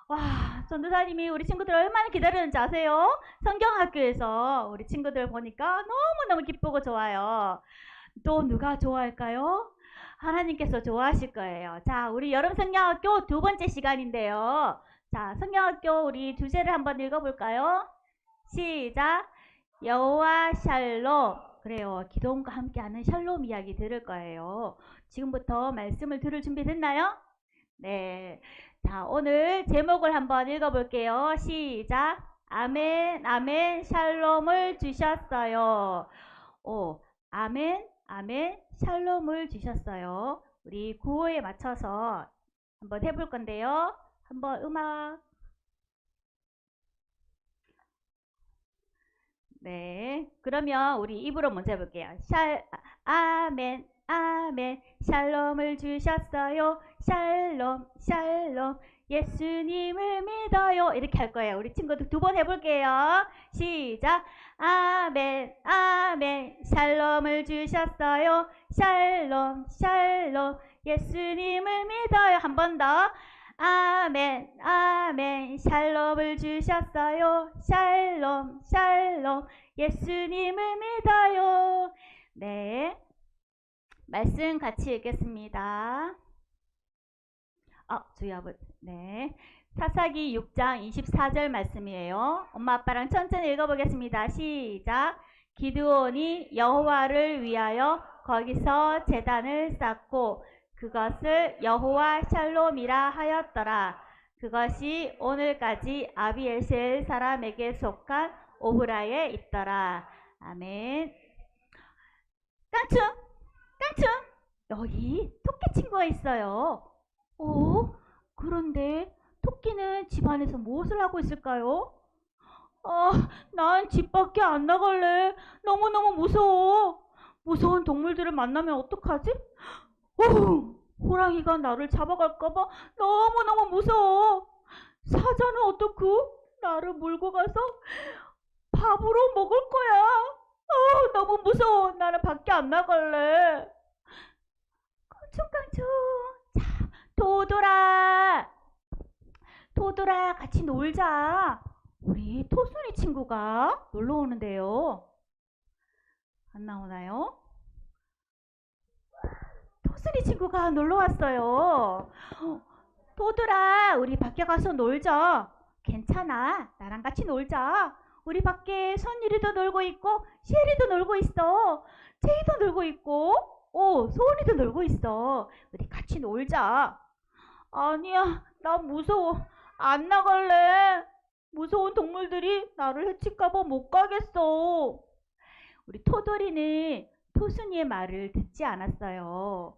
와, 전도사님이 우리 친구들 얼마나 기다리는지 아세요? 성경학교에서 우리 친구들 보니까 너무너무 기쁘고 좋아요. 또 누가 좋아할까요? 하나님께서 좋아하실 거예요. 자, 우리 여름 성경학교 두 번째 시간인데요. 자, 성경학교 우리 주제를 한번 읽어볼까요? 시작. 여호와 샬롬. 그래요. 기도원과 함께하는 샬롬 이야기 들을 거예요. 지금부터 말씀을 들을 준비 됐나요? 네. 자, 오늘 제목을 한번 읽어볼게요. 시작. 아멘, 아멘, 샬롬을 주셨어요. 오, 아멘, 아멘, 샬롬을 주셨어요. 우리 구호에 맞춰서 한번 해볼 건데요. 한번 음악. 네. 그러면 우리 입으로 먼저 해볼게요. 아멘, 아멘, 샬롬을 주셨어요. 샬롬, 샬롬, 예수님을 믿어요. 이렇게 할 거예요. 우리 친구들 두 번 해볼게요. 시작. 아멘, 아멘, 샬롬을 주셨어요. 샬롬, 샬롬, 예수님을 믿어요. 한 번 더. 아멘, 아멘, 샬롬을 주셨어요. 샬롬, 샬롬, 예수님을 믿어요. 네, 말씀 같이 읽겠습니다. 주의 아버지, 네. 사사기 6장 24절 말씀이에요. 엄마 아빠랑 천천히 읽어보겠습니다. 시작. 기드온이 여호와를 위하여 거기서 제단을 쌓고 그것을 여호와 샬롬이라 하였더라. 그것이 오늘까지 아비에셀 사람에게 속한 오브라에 있더라. 아멘. 깡충, 깡충. 여기 토끼 친구가 있어요. 그런데 토끼는 집 안에서 무엇을 하고 있을까요? 난 집 밖에 안 나갈래. 너무너무 무서워. 무서운 동물들을 만나면 어떡하지? 호랑이가 나를 잡아갈까봐 너무너무 무서워. 사자는 어떡고? 나를 몰고 가서 밥으로 먹을 거야. 너무 무서워. 나는 밖에 안 나갈래. 깡충깡충. 자, 토돌아. 토돌아, 같이 놀자. 우리 토순이 친구가 놀러 오는데요. 안 나오나요? 토순이 친구가 놀러 왔어요. 토돌아, 우리 밖에 가서 놀자. 괜찮아. 나랑 같이 놀자. 우리 밖에 선율이도 놀고 있고, 시엘이도 놀고 있어. 제이도 놀고 있고, 소은이도 놀고 있어. 우리 같이 놀자. 아니야, 나 무서워. 안 나갈래. 무서운 동물들이 나를 해칠까봐 못 가겠어. 우리 토돌이는 토순이의 말을 듣지 않았어요.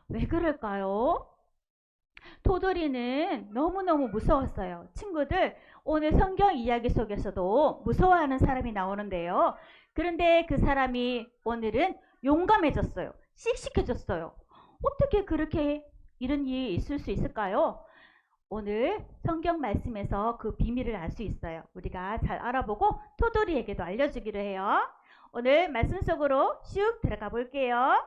왜 그럴까요? 토돌이는 너무너무 무서웠어요. 친구들, 오늘 성경 이야기 속에서도 무서워하는 사람이 나오는데요. 그런데 그 사람이 오늘은 용감해졌어요. 씩씩해졌어요. 어떻게 그렇게 이런 일이 있을 수 있을까요? 오늘 성경 말씀에서 그 비밀을 알 수 있어요. 우리가 잘 알아보고 토돌이에게도 알려주기로 해요. 오늘 말씀 속으로 슉 들어가 볼게요.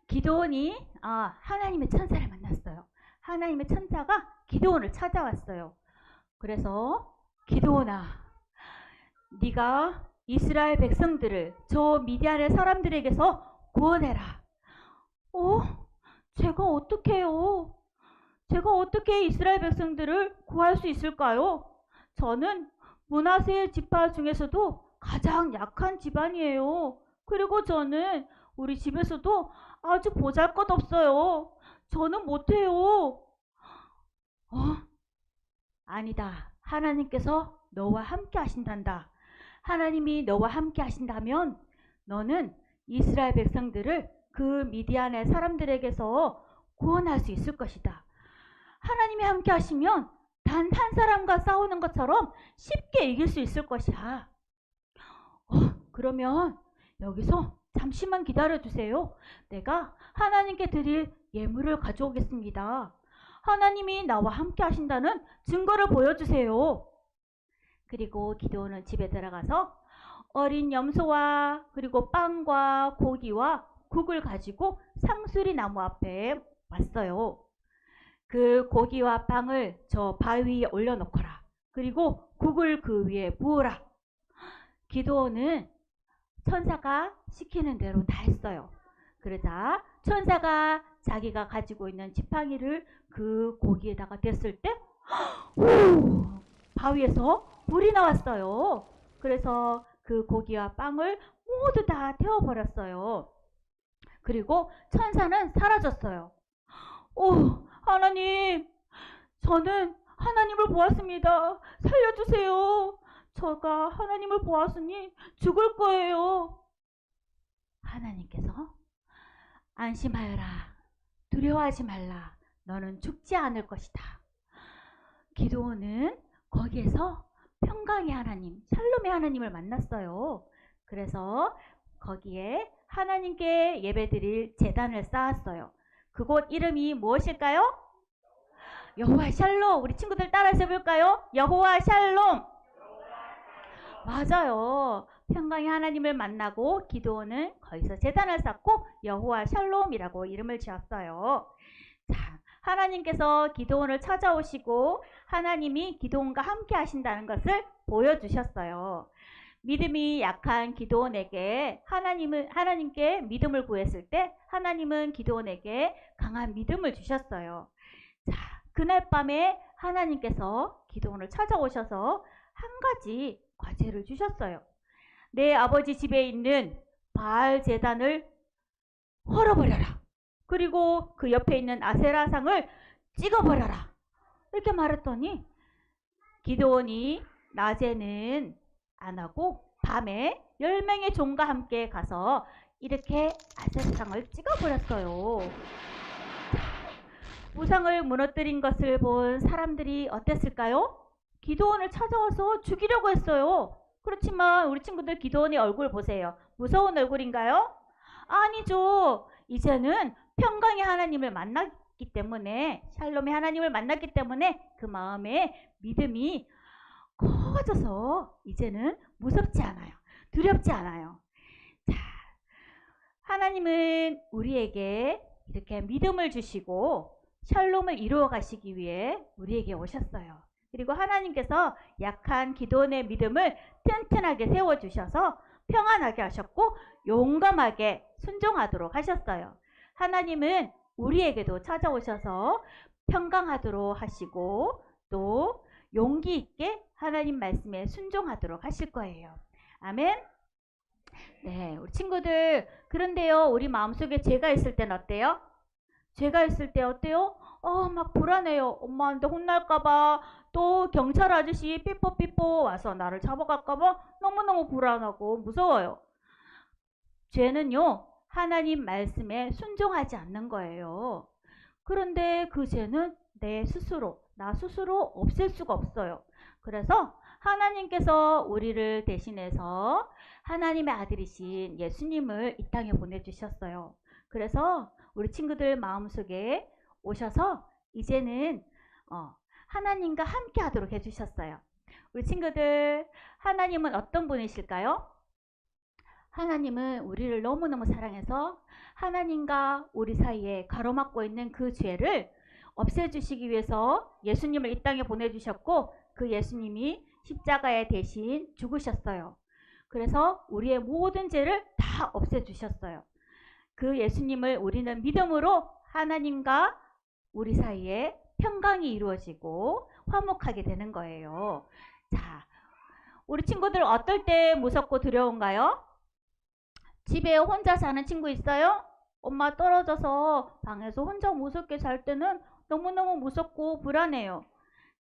기드온이 하나님의 천사를 만났어요. 하나님의 천사가 기드온을 찾아왔어요. 그래서 기드온아, 네가 이스라엘 백성들을 저 미디안의 사람들에게서 구원해라. 제가 어떻게 해요? 제가 어떻게 이스라엘 백성들을 구할 수 있을까요? 저는 므낫세 지파 중에서도 가장 약한 집안이에요. 그리고 저는 우리 집에서도 아주 보잘것없어요. 저는 못해요. 아니다. 하나님께서 너와 함께 하신단다. 하나님이 너와 함께 하신다면 너는 이스라엘 백성들을 그 미디안의 사람들에게서 구원할 수 있을 것이다. 하나님이 함께 하시면 단 한 사람과 싸우는 것처럼 쉽게 이길 수 있을 것이야. 그러면 여기서 잠시만 기다려주세요. 내가 하나님께 드릴 예물을 가져오겠습니다. 하나님이 나와 함께 하신다는 증거를 보여주세요. 그리고 기드온은 집에 들어가서 어린 염소와 그리고 빵과 고기와 국을 가지고 상수리 나무 앞에 왔어요. 그 고기와 빵을 저 바위 위에 올려놓거라. 그리고 국을 그 위에 부으라. 기드온은 천사가 시키는 대로 다 했어요. 그러자 천사가 자기가 가지고 있는 지팡이를 그 고기에다가 댔을 때 바위에서 불이 나왔어요. 그래서 그 고기와 빵을 모두 다 태워버렸어요. 그리고 천사는 사라졌어요. 오, 하나님, 저는 하나님을 보았습니다. 살려주세요. 제가 하나님을 보았으니 죽을 거예요. 하나님께서 안심하여라. 두려워하지 말라. 너는 죽지 않을 것이다. 기드온은 거기에서 평강의 하나님, 샬롬의 하나님을 만났어요. 그래서 거기에 하나님께 예배드릴 제단을 쌓았어요. 그곳 이름이 무엇일까요? 여호와 샬롬. 우리 친구들 따라서 해볼까요? 여호와 샬롬. 맞아요. 평강의 하나님을 만나고 기드온은 거기서 제단을 쌓고 여호와 샬롬이라고 이름을 지었어요. 자, 하나님께서 기드온을 찾아오시고 하나님이 기드온과 함께 하신다는 것을 보여주셨어요. 믿음이 약한 기드온에게 하나님께 믿음을 구했을 때 하나님은 기드온에게 강한 믿음을 주셨어요. 자, 그날 밤에 하나님께서 기드온을 찾아오셔서 한 가지 과제를 주셨어요. 내 아버지 집에 있는 바알 제단을 헐어버려라. 그리고 그 옆에 있는 아세라상을 찍어버려라. 이렇게 말했더니 기드온이 낮에는 안 하고 밤에 10명의 종과 함께 가서 이렇게 아세라상을 찍어버렸어요. 우상을 무너뜨린 것을 본 사람들이 어땠을까요? 기드온을 찾아와서 죽이려고 했어요. 그렇지만 우리 친구들 기드온의 얼굴 보세요. 무서운 얼굴인가요? 아니죠. 이제는 평강의 하나님을 만났기 때문에, 샬롬의 하나님을 만났기 때문에 그 마음에 믿음이 커져서 이제는 무섭지 않아요. 두렵지 않아요. 자, 하나님은 우리에게 이렇게 믿음을 주시고 샬롬을 이루어 가시기 위해 우리에게 오셨어요. 그리고 하나님께서 약한 기드온의 믿음을 튼튼하게 세워주셔서 평안하게 하셨고 용감하게 순종하도록 하셨어요. 하나님은 우리에게도 찾아오셔서 평강하도록 하시고 또 용기 있게 하나님 말씀에 순종하도록 하실 거예요. 아멘. 네, 우리 친구들, 그런데요, 우리 마음속에 죄가 있을 땐 어때요? 죄가 있을 때 어때요? 막 불안해요. 엄마한테 혼날까봐, 또 경찰 아저씨 삐뽀삐뽀 와서 나를 잡아갈까봐 너무너무 불안하고 무서워요. 죄는요, 하나님 말씀에 순종하지 않는 거예요. 그런데 그 죄는 나 스스로 없앨 수가 없어요. 그래서 하나님께서 우리를 대신해서 하나님의 아들이신 예수님을 이 땅에 보내주셨어요. 그래서 우리 친구들 마음속에 오셔서 이제는 하나님과 함께 하도록 해주셨어요. 우리 친구들, 하나님은 어떤 분이실까요? 하나님은 우리를 너무너무 사랑해서 하나님과 우리 사이에 가로막고 있는 그 죄를 없애주시기 위해서 예수님을 이 땅에 보내주셨고 그 예수님이 십자가에 대신 죽으셨어요. 그래서 우리의 모든 죄를 다 없애주셨어요. 그 예수님을 우리는 믿음으로 하나님과 우리 사이에 평강이 이루어지고 화목하게 되는 거예요. 자, 우리 친구들 어떨 때 무섭고 두려운가요? 집에 혼자 자는 친구 있어요? 엄마 떨어져서 방에서 혼자 무섭게 잘 때는 너무너무 무섭고 불안해요.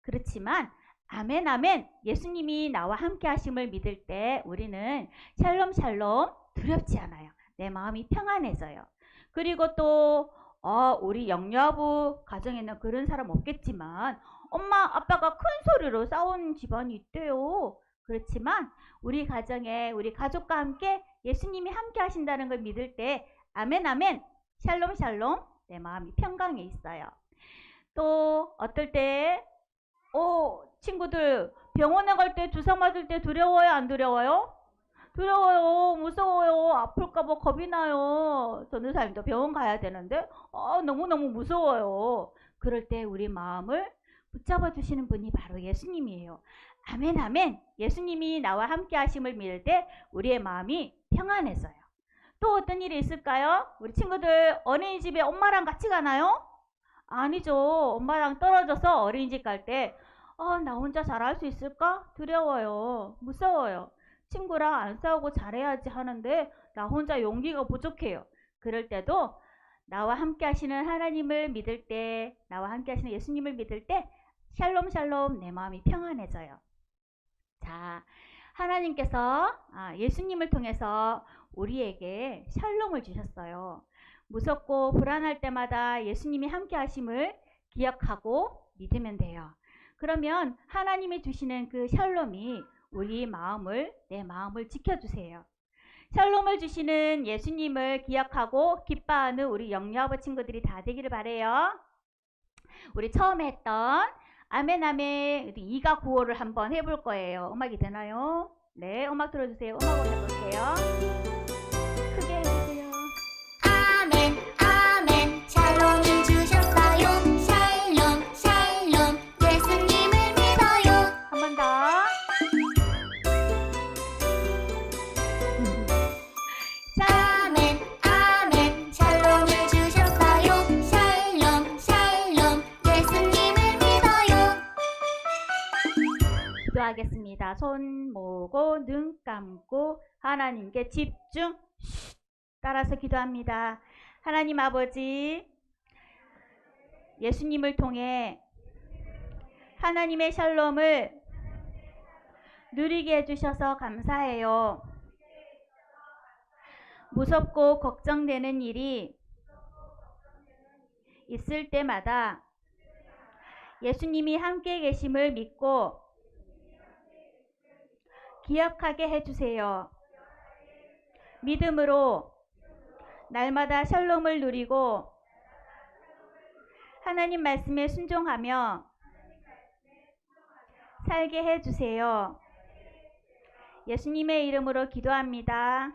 그렇지만 아멘 아멘, 예수님이 나와 함께 하심을 믿을 때 우리는 샬롬 샬롬 두렵지 않아요. 내 마음이 평안해져요. 그리고 또 우리 영유아부 가정에는 그런 사람 없겠지만 엄마 아빠가 큰 소리로 싸우는 집안이 있대요. 그렇지만 우리 가정에 우리 가족과 함께 예수님이 함께 하신다는 걸 믿을 때 아멘 아멘, 샬롬 샬롬, 내 마음이 평강해 있어요. 또 어떨 때 친구들 병원에 갈 때 주사 맞을 때 두려워요, 안 두려워요? 두려워요. 무서워요. 아플까봐 겁이 나요. 전도사님도 병원 가야 되는데 너무너무 무서워요. 그럴 때 우리 마음을 붙잡아 주시는 분이 바로 예수님이에요. 아멘, 아멘. 예수님이 나와 함께 하심을 믿을 때 우리의 마음이 평안해져요. 또 어떤 일이 있을까요? 우리 친구들 어린이집에 엄마랑 같이 가나요? 아니죠. 엄마랑 떨어져서 어린이집 갈 때 나 혼자 잘할 수 있을까? 두려워요. 무서워요. 친구랑 안 싸우고 잘해야지 하는데 나 혼자 용기가 부족해요. 그럴 때도 나와 함께 하시는 하나님을 믿을 때, 나와 함께 하시는 예수님을 믿을 때 샬롬 샬롬 내 마음이 평안해져요. 자, 하나님께서 예수님을 통해서 우리에게 샬롬을 주셨어요. 무섭고 불안할 때마다 예수님이 함께 하심을 기억하고 믿으면 돼요. 그러면 하나님이 주시는 그 샬롬이 우리 마음을, 내 마음을 지켜주세요. 샬롬을 주시는 예수님을 기억하고 기뻐하는 우리 영유아버 친구들이 다 되기를 바래요. 우리 처음에 했던 아멘 아멘 2가 구호를 한번 해볼 거예요. 음악이 되나요? 네, 음악 들어주세요. 음악으로 해볼게요. 크게 해주세요. 아멘 아멘 샬롬을 주셨어요. 샬롬 샬롬 예수님을 믿어요. 한 번 더. 아멘 아멘 샬롬을 주셨어요. 샬롬 샬롬 예수님을 믿어요. 기도하겠습니다. 손 모으고 눈 감고 하나님께 집중. 따라서 기도합니다. 하나님 아버지, 예수님을 통해 하나님의 샬롬을 누리게 해주셔서 감사해요. 무섭고 걱정되는 일이 있을 때마다 예수님이 함께 계심을 믿고 기억하게 해주세요. 믿음으로 날마다 샬롬을 누리고 하나님 말씀에 순종하며 살게 해주세요. 예수님의 이름으로 기도합니다.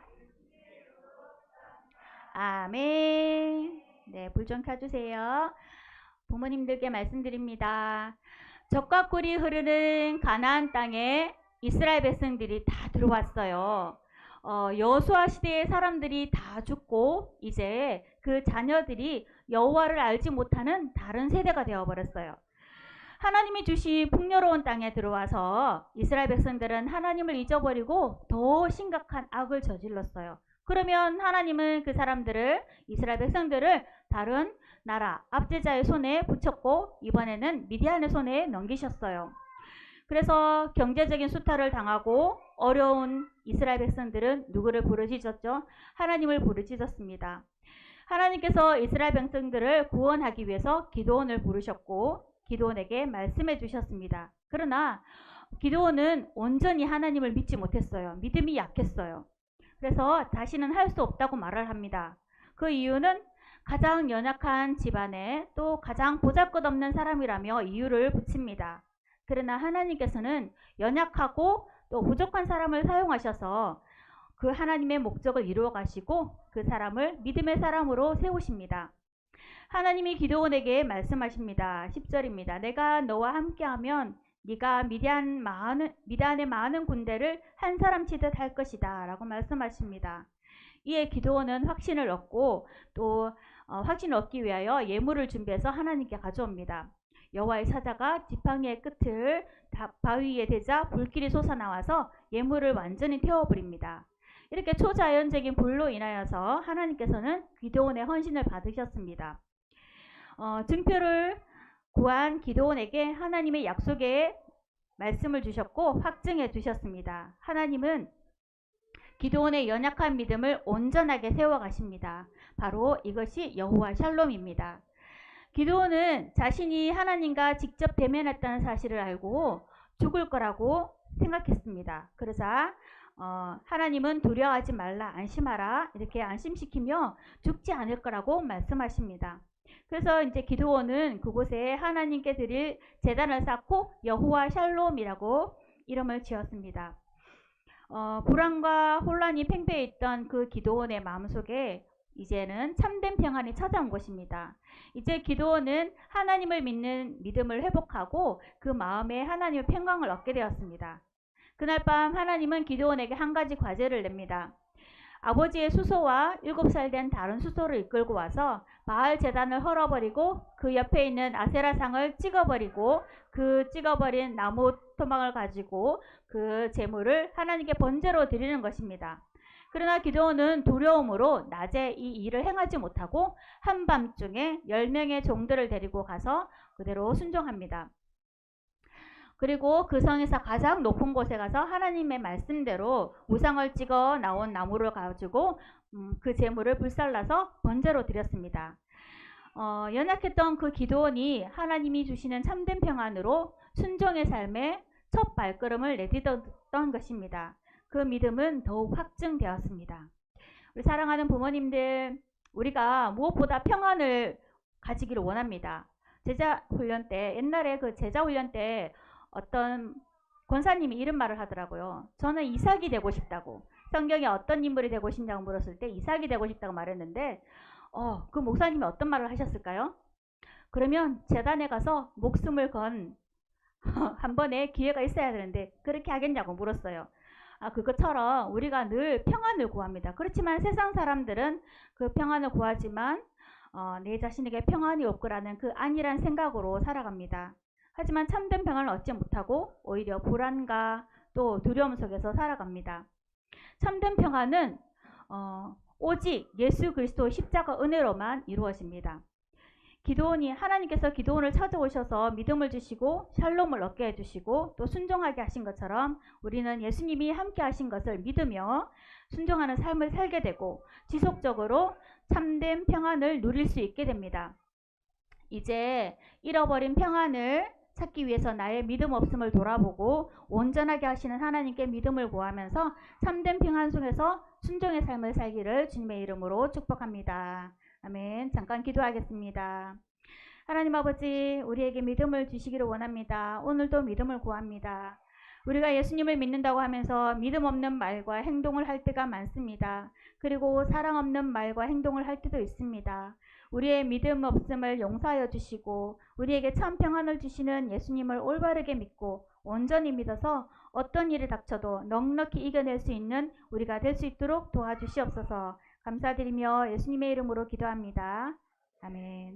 아멘. 네, 불 좀 켜주세요. 부모님들께 말씀드립니다. 젖과 꿀이 흐르는 가나안 땅에 이스라엘 백성들이 다 들어왔어요. 여호수아 시대의 사람들이 다 죽고 이제 그 자녀들이 여호와를 알지 못하는 다른 세대가 되어버렸어요. 하나님이 주신 풍요로운 땅에 들어와서 이스라엘 백성들은 하나님을 잊어버리고 더 심각한 악을 저질렀어요. 그러면 하나님은 그 사람들을, 이스라엘 백성들을 다른 나라 압제자의 손에 붙였고 이번에는 미디안의 손에 넘기셨어요. 그래서 경제적인 수탈을 당하고 어려운 이스라엘 백성들은 누구를 부르짖었죠? 하나님을 부르짖었습니다. 하나님께서 이스라엘 백성들을 구원하기 위해서 기드온을 부르셨고 기드온에게 말씀해 주셨습니다. 그러나 기드온은 온전히 하나님을 믿지 못했어요. 믿음이 약했어요. 그래서 다시는 할 수 없다고 말을 합니다. 그 이유는 가장 연약한 집안에 또 가장 보잘것없는 사람이라며 이유를 붙입니다. 그러나 하나님께서는 연약하고 또 부족한 사람을 사용하셔서 그 하나님의 목적을 이루어 가시고 그 사람을 믿음의 사람으로 세우십니다. 하나님이 기드온에게 말씀하십니다. 10절입니다. 내가 너와 함께하면 네가 미디안의 많은 군대를 한 사람 치듯 할 것이다 라고 말씀하십니다. 이에 기드온은 확신을 얻고 또 확신을 얻기 위하여 예물을 준비해서 하나님께 가져옵니다. 여호와의 사자가 지팡이의 끝을 바위 위에 대자 불길이 솟아나와서 예물을 완전히 태워버립니다. 이렇게 초자연적인 불로 인하여서 하나님께서는 기드온의 헌신을 받으셨습니다. 증표를 구한 기드온에게 하나님의 약속의 말씀을 주셨고 확증해 주셨습니다. 하나님은 기드온의 연약한 믿음을 온전하게 세워가십니다. 바로 이것이 여호와 샬롬입니다. 기드온은 자신이 하나님과 직접 대면했다는 사실을 알고 죽을 거라고 생각했습니다. 그러자 하나님은 두려워하지 말라, 안심하라 이렇게 안심시키며 죽지 않을 거라고 말씀하십니다. 그래서 이제 기드온은 그곳에 하나님께 드릴 제단을 쌓고 여호와 샬롬이라고 이름을 지었습니다. 불안과 혼란이 팽배해 있던 그 기드온의 마음속에 이제는 참된 평안이 찾아온 것입니다. 이제 기드온은 하나님을 믿는 믿음을 회복하고 그 마음에 하나님의 평강을 얻게 되었습니다. 그날 밤 하나님은 기드온에게 한 가지 과제를 냅니다. 아버지의 수소와 7살 된 다른 수소를 이끌고 와서 바알 제단을 헐어버리고 그 옆에 있는 아세라상을 찍어버리고 그 찍어버린 나무 토막을 가지고 그 제물을 하나님께 번제로 드리는 것입니다. 그러나 기드온은 두려움으로 낮에 이 일을 행하지 못하고 한밤중에 10명의 종들을 데리고 가서 그대로 순종합니다. 그리고 그 성에서 가장 높은 곳에 가서 하나님의 말씀대로 우상을 찍어 나온 나무를 가지고 그 제물을 불살라서 번제로 드렸습니다. 연약했던 그 기드온이 하나님이 주시는 참된 평안으로 순종의 삶에 첫 발걸음을 내딛었던 것입니다. 그 믿음은 더욱 확증되었습니다. 우리 사랑하는 부모님들, 우리가 무엇보다 평안을 가지기를 원합니다. 제자 훈련 때, 옛날에 그 제자 훈련 때 어떤 권사님이 이런 말을 하더라고요. 저는 이삭이 되고 싶다고. 성경에 어떤 인물이 되고 싶냐고 물었을 때 이삭이 되고 싶다고 말했는데 그 목사님이 어떤 말을 하셨을까요? 그러면 제단에 가서 목숨을 건 한 번에 기회가 있어야 되는데 그렇게 하겠냐고 물었어요. 그것처럼 우리가 늘 평안을 구합니다. 그렇지만 세상 사람들은 그 평안을 구하지만 내 자신에게 평안이 없고라는 그 안일한 생각으로 살아갑니다. 하지만 참된 평안을 얻지 못하고 오히려 불안과 또 두려움 속에서 살아갑니다. 참된 평안은 오직 예수 그리스도 십자가 은혜로만 이루어집니다. 하나님께서 기드온을 찾아오셔서 믿음을 주시고 샬롬을 얻게 해주시고 또 순종하게 하신 것처럼 우리는 예수님이 함께 하신 것을 믿으며 순종하는 삶을 살게 되고 지속적으로 참된 평안을 누릴 수 있게 됩니다. 이제 잃어버린 평안을 찾기 위해서 나의 믿음 없음을 돌아보고 온전하게 하시는 하나님께 믿음을 구하면서 참된 평안 속에서 순종의 삶을 살기를 주님의 이름으로 축복합니다. 아멘. 잠깐 기도하겠습니다. 하나님 아버지, 우리에게 믿음을 주시기를 원합니다. 오늘도 믿음을 구합니다. 우리가 예수님을 믿는다고 하면서 믿음 없는 말과 행동을 할 때가 많습니다. 그리고 사랑 없는 말과 행동을 할 때도 있습니다. 우리의 믿음 없음을 용서하여 주시고 우리에게 참 평안을 주시는 예수님을 올바르게 믿고 온전히 믿어서 어떤 일이 닥쳐도 넉넉히 이겨낼 수 있는 우리가 될 수 있도록 도와주시옵소서. 감사드리며 예수님의 이름으로 기도합니다. 아멘.